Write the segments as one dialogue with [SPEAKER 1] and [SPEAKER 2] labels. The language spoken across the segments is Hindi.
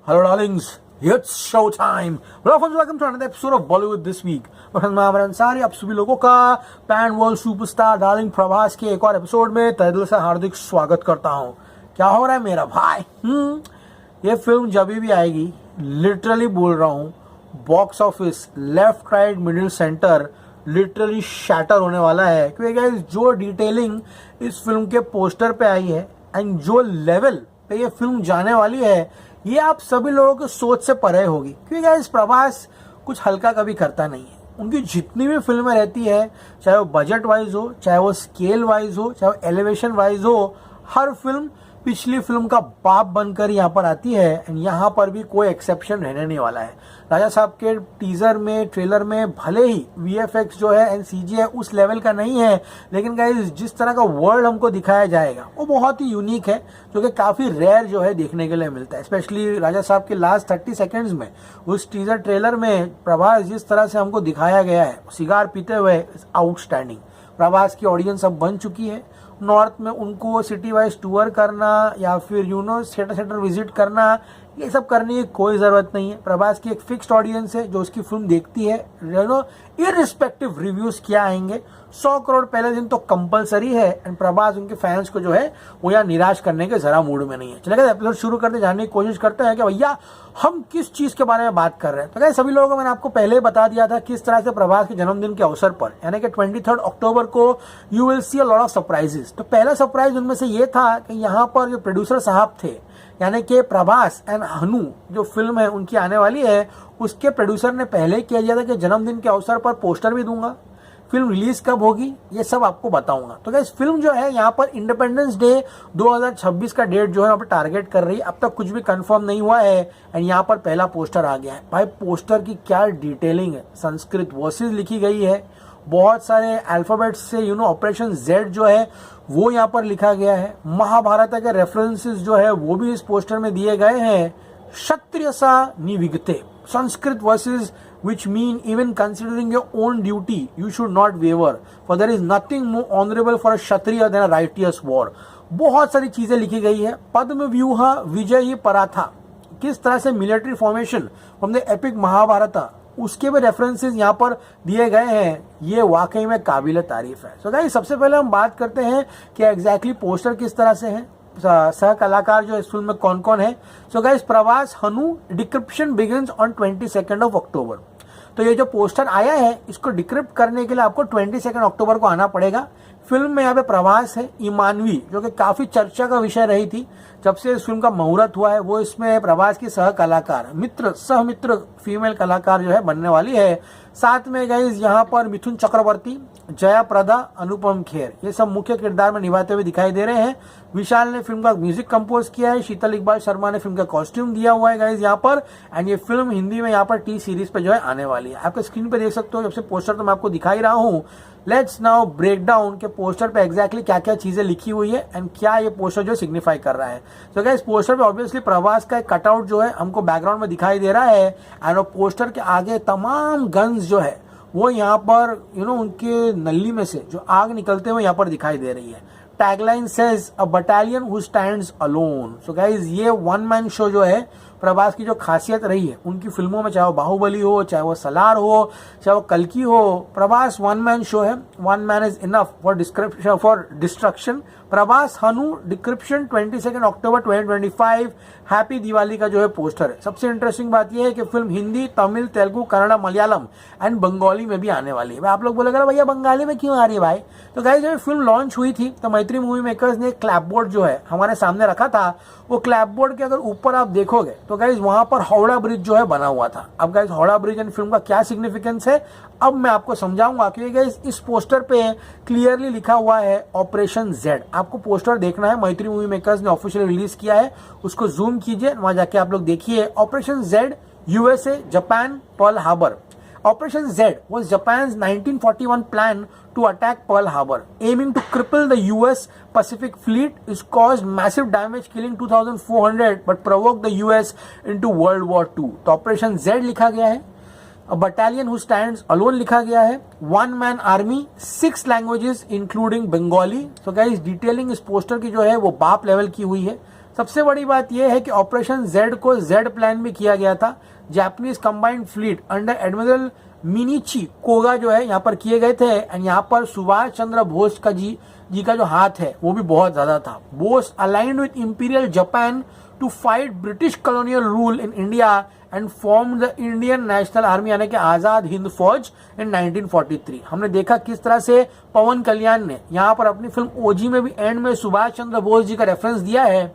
[SPEAKER 1] Hello, darlings. It's show time. Hello, friends. Welcome to another episode of Bollywood this week. मैं अमर अंसारी आप सभी लोगों का pan world superstar darling Prabhas के एक और एपिसोड में तहे दिल से हार्दिक स्वागत करता हूँ. क्या हो रहा है मेरा भाई? ये फिल्म जब भी आएगी, लिटरली बोल रहा हूँ, box office left right middle centre literally shatter होने वाला है. क्योंकि गाइस जो डिटेलिंग इस फिल्म के पोस्टर पे आई है एंड जो लेवल पे ये फिल्म जाने वाली है, ये आप सभी लोगों की सोच से परे होगी. क्योंकि गाइस प्रभास कुछ हल्का कभी करता नहीं है. उनकी जितनी भी फिल्में रहती है, चाहे वो बजट वाइज हो, चाहे वो स्केल वाइज हो, चाहे वो एलिवेशन वाइज हो, हर फिल्म पिछली फिल्म का बाप बनकर यहाँ पर आती है. एंड यहाँ पर भी कोई एक्सेप्शन रहने नहीं वाला है. राजा साहब के टीजर में, ट्रेलर में भले ही वीएफएक्स जो है एंड सीजीआई उस लेवल का नहीं है, लेकिन गाइस जिस तरह का वर्ल्ड हमको दिखाया जाएगा वो बहुत ही यूनिक है, जो कि काफी रेयर जो है देखने के लिए मिलता है. स्पेशली राजा साहब के लास्ट 30 सेकेंड्स में उस टीजर ट्रेलर में प्रभास जिस तरह से हमको दिखाया गया है सिगार पीते हुए, आउटस्टैंडिंग. प्रभास की ऑडियंस अब बन चुकी है. नॉर्थ में उनको सिटी वाइज टूर करना या फिर थिएटर विजिट करना, ये सब करने की कोई जरूरत नहीं है. प्रभास की एक फिक्स्ड ऑडियंस है जो उसकी फिल्म देखती है. इररिस्पेक्टिव रिव्यूज क्या आएंगे, 100 करोड़ पहले दिन तो कंपलसरी है. एंड प्रभास उनके फैंस को जो है वो यहाँ निराश करने के जरा मूड में नहीं है. चलेगा एपिसोड शुरू करते जानने की कोशिश करते हैं कि भैया हम किस चीज के बारे में बात कर रहे हैं. तो क्या सभी लोगों को मैंने आपको पहले बता दिया था किस तरह से प्रभास के जन्मदिन के अवसर पर, यानी कि 23 अक्टूबर को you will see a lot of surprises. तो पहला सरप्राइज उनमें से ये था कि यहाँ पर जो प्रोड्यूसर साहब थे, यानी कि प्रभास एंड हनु जो फिल्म है उनकी आने वाली है, उसके प्रोड्यूसर ने पहले ही कह दिया था कि जन्मदिन के अवसर पर पोस्टर भी दूंगा. फिल्म रिलीज कब होगी ये सब आपको बताऊंगा. तो गाइस फिल्म जो है यहाँ पर इंडिपेंडेंस डे 2026 का डेट जो है यहाँ पर टारगेट कर रही है. अब तक कुछ भी कंफर्म नहीं हुआ है. एंड यहाँ पर पहला पोस्टर आ गया है. भाई पोस्टर की क्या डिटेलिंग है, संस्कृत वर्सेस लिखी गई है, बहुत सारे अल्फाबेट से ऑपरेशन जेड जो है वो यहाँ पर लिखा गया है. महाभारत के रेफरेंसेस जो है वो भी इस पोस्टर में दिए गए हैं. क्षत्रिय सा निविगते, Sanskrit verses which mean even considering your own duty you should not waver, for there is nothing more honorable for a kshatriya than a righteous war. बहुत सारी चीजें लिखी गई है. पद्म व्यूहा विजयी पराथा, किस तरह से military formation from the epic Mahabharata, उसके भी रेफरेंसेस यहाँ पर दिए गए हैं. ये वाकई में काबिल तारीफ है. सो गाइस सबसे पहले हम बात करते हैं कि एग्जैक्टली पोस्टर किस तरह से है, सह कलाकार जो इस फिल्म में कौन कौन है. So guys Prabhas Hanu decryption begins on 22 अक्टूबर. तो ये जो पोस्टर आया है इसको डिक्रिप्ट करने के लिए आपको 22 अक्टूबर को आना पड़ेगा. फिल्म में यहाँ पे प्रभास है, ईमानवी जो कि काफी चर्चा का विषय रही थी जब से इस फिल्म का मुहूर्त हुआ है, वो इसमें प्रभास की सह कलाकार सह मित्र फीमेल कलाकार जो है बनने वाली है. साथ में गाइस यहाँ पर मिथुन चक्रवर्ती, जया प्रदा, अनुपम खेर ये सब मुख्य किरदार में निभाते हुए दिखाई दे रहे हैं. विशाल ने फिल्म का म्यूजिक कंपोज किया है. शीतल इकबाल शर्मा ने फिल्म का कॉस्ट्यूम दिया हुआ है गाइस यहाँ पर. एंड ये फिल्म हिंदी में यहाँ पर टी सीरीज पे जो है आने वाली है. आपके स्क्रीन पे देख सकते हो, जब से पोस्टर तो मैं आपको दिखा ही रहा हूँ. लेट्स नाउ ब्रेक डाउन के पोस्टर पे एग्जैक्टली क्या क्या चीजें लिखी हुई है एंड क्या ये पोस्टर जो सिग्निफाई कर रहा है. तो गाइस पोस्टर पे ऑब्वियसली प्रभास का एक कटआउट जो है हमको बैकग्राउंड में दिखाई दे रहा है. एंड पोस्टर के आगे तमाम गन्स जो है वो यहाँ पर उनके नली में से जो आग निकलते हुए यहाँ पर दिखाई दे रही है. Tagline says a battalion who stands alone. So guys ये वन मैन शो जो है प्रभास की जो खासियत रही है उनकी फिल्मों में, चाहे वो बाहुबली हो, चाहे वो सलार हो, चाहे वो कल्कि हो, प्रभास वन मैन शो है. One man is enough for destruction. Prabhas Hanu decryption 22 October 2025 happy Diwali का जो है पोस्टर है. सबसे इंटरेस्टिंग बात यह है कि फिल्म हिंदी, तमिल, तेलुगु, कन्नड़, मलयालम एंड बंगाली में भी आने वाली है. आप लोग बोलेगा भैया बंगाली में क्यों आ रही है भाई? तो गाइस जब फिल्म लॉन्च हुई थी तो मैत्री मूवी मेकर्स ने एक क्लैपबोर्ड जो है हमारे सामने रखा था. वो क्लैपबोर्ड के अगर ऊपर आप देखोगे तो गाइस वहां पर हावड़ा ब्रिज जो है बना हुआ था. अब guys Howrah bridge and film का क्या सिग्निफिकेंस है अब मैं आपको समझाऊंगा. क्योंकि गाइस इस पोस्टर पे क्लियरली लिखा हुआ है ऑपरेशन जेड. आपको पोस्टर देखना है, मैत्री मूवी मेकर्स ने ऑफिशियली रिलीज किया है, उसको जूम कीजिए, वहां जाके आप लोग देखिए. Operation Z USA, Japan, Pearl Harbor. Operation Z was Japan's 1941 plan to attack Pearl Harbor, aiming to cripple the US Pacific Fleet. It caused massive damage, killing 2,400, but provoked the US into World War II. तो Operation Z लिखा गया है. A battalion who stands alone लिखा गया है. One man army, 6 languages including Bengali. So guys, detailing इस पोस्टर की जो है वो बाप लेवल की हुई है. सबसे बड़ी बात यह है कि ऑपरेशन जेड को जेड प्लान भी किया गया था। Japanese combined fleet under admiral Mineichi Koga जो है यहाँ पर किए गए थे। एंड यहाँ पर सुभाष चंद्र बोस का जी का जो हाथ है वो भी बहुत ज्यादा था। Bose aligned with imperial Japan to fight British colonial rule in India and form the Indian National Army यानी कि आजाद हिंद फौज इन 1943। हमने देखा किस तरह से पवन कल्याण ने यहाँ पर अपनी फिल्म ओजी में भी एंड में सुभाष चंद्र बोस जी का रेफरेंस दिया है।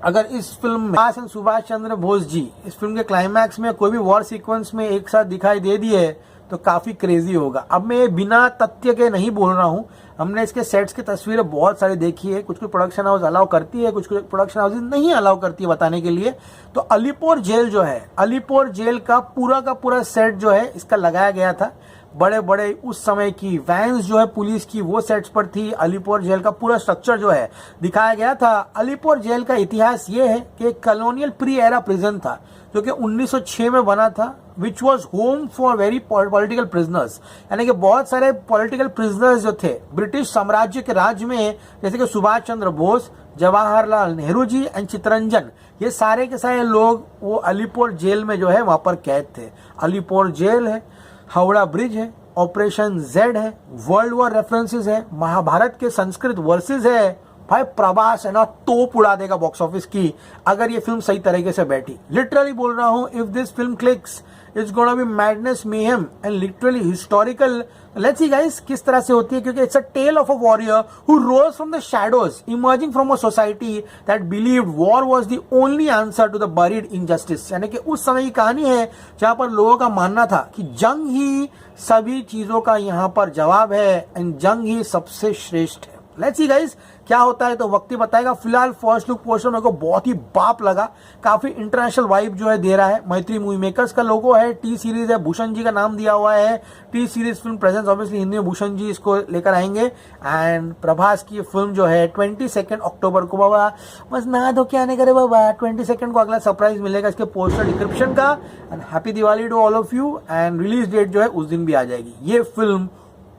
[SPEAKER 1] अगर इस फिल्म में सुभाष चंद्र बोस जी इस फिल्म के क्लाइमैक्स में कोई भी वॉर सीक्वेंस में एक साथ दिखाई दे दिए तो काफी क्रेजी होगा। अब मैं बिना तथ्य के नहीं बोल रहा हूँ, हमने इसके सेट्स की तस्वीरें बहुत सारी देखी है। कुछ प्रोडक्शन हाउस अलाउ करती है, कुछ प्रोडक्शन हाउस नहीं अलाउ करती है बताने के लिए। तो अलीपुर जेल जो है, अलीपुर जेल का पूरा सेट जो है इसका लगाया गया था। बड़े बड़े उस समय की वैन्स जो है पुलिस की वो सेट्स पर थी। अलीपुर जेल का पूरा स्ट्रक्चर जो है दिखाया गया था। अलीपुर जेल का इतिहास ये है कि कॉलोनियल प्री एरा प्रिजन था जो कि 1906 में बना था, which was home for very political prisoners, यानी कि बहुत सारे पॉलिटिकल प्रिजनर्स जो थे ब्रिटिश साम्राज्य के राज में, जैसे कि सुभाष चंद्र बोस, जवाहरलाल नेहरू जी एंड चित्तरंजन, ये सारे के सारे लोग वो अलीपुर जेल में जो है वहां पर कैद थे। अलीपुर जेल है, हावड़ा ब्रिज है, ऑपरेशन जेड है, वर्ल्ड वॉर रेफरेंसेस है, महाभारत के संस्कृत वर्सेस है। भाई प्रभास है ना तोप उड़ा देगा बॉक्स ऑफिस की अगर ये फिल्म सही तरीके से बैठी। लिटरली बोल रहा हूं, if this film clicks it's gonna be madness mayhem and literally historical. Let's see guys किस तरह से होती है, क्योंकि it's a tale of a warrior who rose from the shadows emerging from a society that believed war was the only answer to the buried injustice. यानी कि उस समय की कहानी है जहां पर लोगों का मानना था कि जंग ही सभी चीजों का यहाँ पर जवाब है एंड जंग ही सबसे श्रेष्ठ है। लेट्स सी गाइस क्या होता है तो वक्त ही बताएगा। फिलहाल फर्स्ट लुक पोस्टर मेरे को बहुत ही बाप लगा, काफी इंटरनेशनल वाइब जो है दे रहा है। मैत्री मूवी मेकर्स का लोगो है, टी सीरीज है, भूषण जी का नाम दिया हुआ है। T series film presents obviously Hindi में भूषण जी इसको लेकर आएंगे। एंड प्रभास की फिल्म जो है 22 अक्टूबर को, बाबा बस नहा धो के आने करे बाबा, 22 को अगला सरप्राइज मिलेगा इसके पोस्टर डिस्क्रिप्शन का। And happy Diwali to all of you. And release date जो है उस दिन भी आ जाएगी। ये फिल्म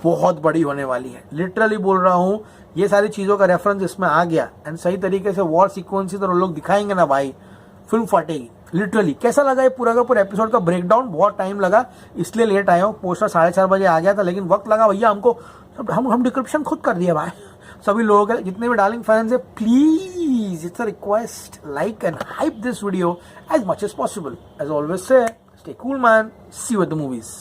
[SPEAKER 1] बहुत बड़ी होने वाली है, लिटरली बोल रहा हूँ। ये सारी चीजों का रेफरेंस इसमें आ गया एंड सही तरीके से वॉर सीक्वेंसेस और लोग दिखाएंगे ना भाई, फिल्म फटेगी लिटरली। कैसा लगा ये पूरा का पूरा एपिसोड का ब्रेकडाउन? बहुत टाइम लगा इसलिए लेट आया हूँ। पोस्टर 4:30 बजे आ गया था लेकिन वक्त लगा भैया हमको। हम डिस्क्रिप्शन खुद कर दिया भाई सभी लोगों के, जितने भी डार्लिंग फैंस है। Please it's a request, like and hype this video as much as possible. As always से stay cool man, see you at the movies.